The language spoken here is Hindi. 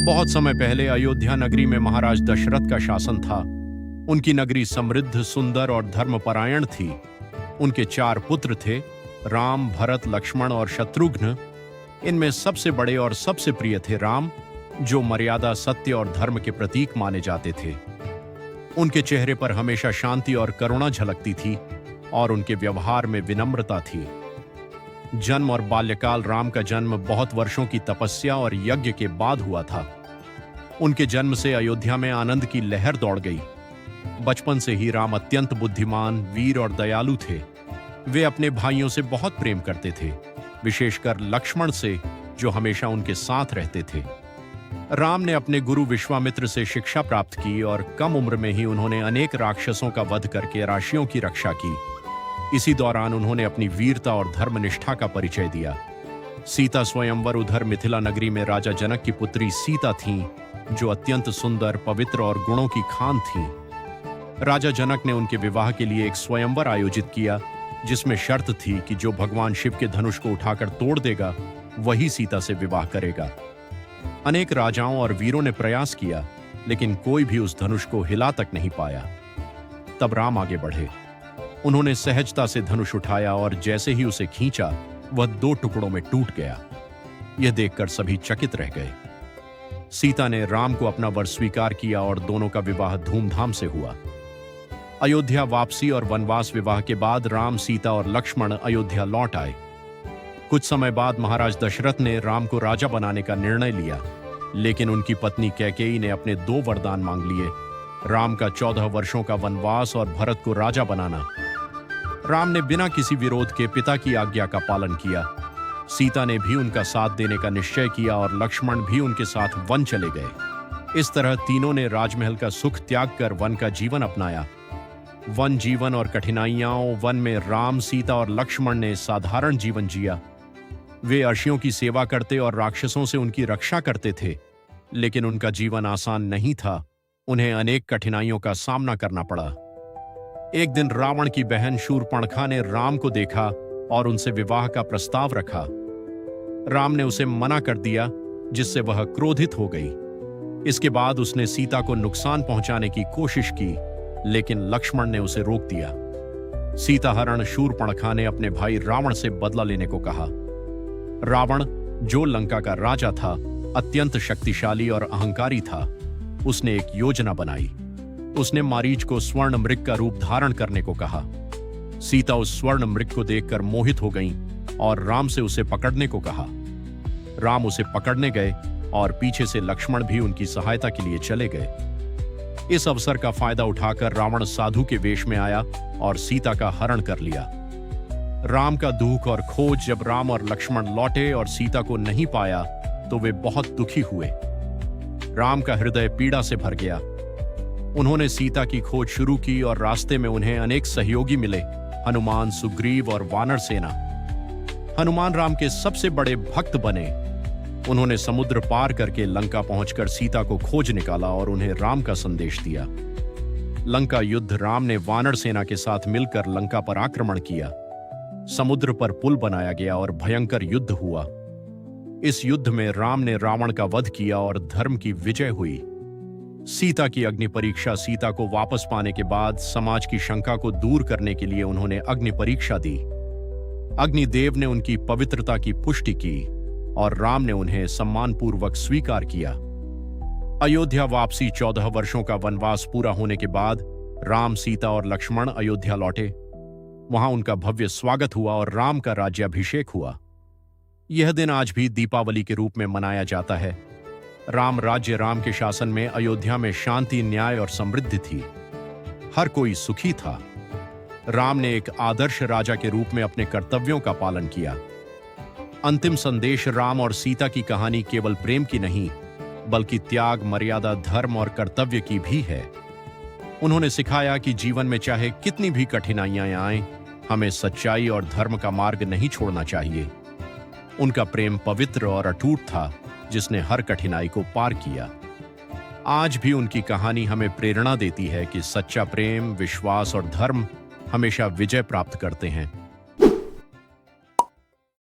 बहुत समय पहले अयोध्या नगरी में महाराज दशरथ का शासन था। उनकी नगरी समृद्ध, सुंदर और धर्मपरायण थी। उनके 4 पुत्र थे, राम, भरत, लक्ष्मण और शत्रुघ्न। इनमें सबसे बड़े और सबसे प्रिय थे राम, जो मर्यादा, सत्य और धर्म के प्रतीक माने जाते थे। उनके चेहरे पर हमेशा शांति और करुणा झलकती थी और उनके व्यवहार में विनम्रता थी। जन्म और बाल्यकाल राम का जन्म बहुत वर्षों की तपस्या और यज्ञ के बाद हुआ था। उनके जन्म से अयोध्या में आनंद की लहर दौड़ गई। बचपन से ही राम अत्यंत बुद्धिमान, वीर और दयालु थे। वे अपने भाइयों से बहुत प्रेम करते थे, विशेषकर लक्ष्मण से, जो हमेशा उनके साथ रहते थे। राम ने अपने गुरु विश्वामित्र से शिक्षा प्राप्त की और कम उम्र में ही उन्होंने अनेक राक्षसों का वध करके राशियों की रक्षा की। इसी दौरान उन्होंने अपनी वीरता और धर्मनिष्ठा का परिचय दिया। सीता स्वयंवर उधर मिथिला नगरी में राजा जनक की पुत्री सीता थीं, जो अत्यंत सुंदर, पवित्र और गुणों की खान थीं। राजा जनक ने उनके विवाह के लिए एक स्वयंवर आयोजित किया, जिसमें शर्त थी कि जो भगवान शिव के धनुष को उठाकर तोड़ देगा, वही सीता से विवाह करेगा। अनेक राजाओं और वीरों ने प्रयास किया, लेकिन कोई भी उस धनुष को हिला तक नहीं पाया। तब राम आगे बढ़े। उन्होंने सहजता से धनुष उठाया और जैसे ही उसे खींचा, वह 2 टुकड़ों में टूट गया। यह देखकर सभी चकित रह गए। सीता ने राम को अपना वर स्वीकार किया और दोनों का विवाह धूमधाम से हुआ। अयोध्या वापसी और वनवास विवाह के बाद राम, सीता और लक्ष्मण अयोध्या लौट आए। कुछ समय बाद महाराज दशरथ ने राम को राजा बनाने का निर्णय लिया, लेकिन उनकी पत्नी कैकेयी ने अपने 2 वरदान मांग लिए, राम का 14 वर्षों का वनवास और भरत को राजा बनाना। राम ने बिना किसी विरोध के पिता की आज्ञा का पालन किया। सीता ने भी उनका साथ देने का निश्चय किया और लक्ष्मण भी उनके साथ वन चले गए। इस तरह तीनों ने राजमहल का सुख त्याग कर वन का जीवन अपनाया। वन जीवन और कठिनाइयों वन में राम, सीता और लक्ष्मण ने साधारण जीवन जिया। वे अर्षियों की सेवा करते और राक्षसों से उनकी रक्षा करते थे, लेकिन उनका जीवन आसान नहीं था। उन्हें अनेक कठिनाइयों का सामना करना पड़ा। एक दिन रावण की बहन शूर्पणखा ने राम को देखा और उनसे विवाह का प्रस्ताव रखा। राम ने उसे मना कर दिया, जिससे वह क्रोधित हो गई। इसके बाद उसने सीता को नुकसान पहुंचाने की कोशिश की, लेकिन लक्ष्मण ने उसे रोक दिया। सीता हरण शूर्पणखा ने अपने भाई रावण से बदला लेने को कहा। रावण, जो लंका का राजा था, अत्यंत शक्तिशाली और अहंकारी था। उसने एक योजना बनाई। उसने मारीच को स्वर्ण मृग का रूप धारण करने को कहा। सीता उस स्वर्ण मृग को देखकर मोहित हो गईं और राम से उसे पकड़ने को कहा। राम उसे पकड़ने गए और पीछे से लक्ष्मण भी उनकी सहायता के लिए चले गए। इस अवसर का फायदा उठाकर रावण साधु के वेश में आया और सीता का हरण कर लिया। राम का दुख और खोज जब राम और लक्ष्मण लौटे और सीता को नहीं पाया, तो वे बहुत दुखी हुए। राम का हृदय पीड़ा से भर गया। उन्होंने सीता की खोज शुरू की और रास्ते में उन्हें अनेक सहयोगी मिले, हनुमान, सुग्रीव और वानर सेना। हनुमान राम के सबसे बड़े भक्त बने। उन्होंने समुद्र पार करके लंका पहुंचकर सीता को खोज निकाला और उन्हें राम का संदेश दिया। लंका युद्ध राम ने वानर सेना के साथ मिलकर लंका पर आक्रमण किया। समुद्र पर पुल बनाया गया और भयंकर युद्ध हुआ। इस युद्ध में राम ने रावण का वध किया और धर्म की विजय हुई। सीता की अग्नि परीक्षा सीता को वापस पाने के बाद समाज की शंका को दूर करने के लिए उन्होंने अग्नि परीक्षा दी। अग्निदेव ने उनकी पवित्रता की पुष्टि की और राम ने उन्हें सम्मानपूर्वक स्वीकार किया। अयोध्या वापसी 14 वर्षों का वनवास पूरा होने के बाद राम, सीता और लक्ष्मण अयोध्या लौटे। वहां उनका भव्य स्वागत हुआ और राम का राज्याभिषेक हुआ। यह दिन आज भी दीपावली के रूप में मनाया जाता है। राम राज्य, राम के शासन में अयोध्या में शांति, न्याय और समृद्धि थी। हर कोई सुखी था। राम ने एक आदर्श राजा के रूप में अपने कर्तव्यों का पालन किया। अंतिम संदेश राम और सीता की कहानी केवल प्रेम की नहीं, बल्कि त्याग, मर्यादा, धर्म और कर्तव्य की भी है। उन्होंने सिखाया कि जीवन में चाहे कितनी भी कठिनाइयां आएं, हमें सच्चाई और धर्म का मार्ग नहीं छोड़ना चाहिए। उनका प्रेम पवित्र और अटूट था, जिसने हर कठिनाई को पार किया। आज भी उनकी कहानी हमें प्रेरणा देती है कि सच्चा प्रेम, विश्वास और धर्म हमेशा विजय प्राप्त करते हैं।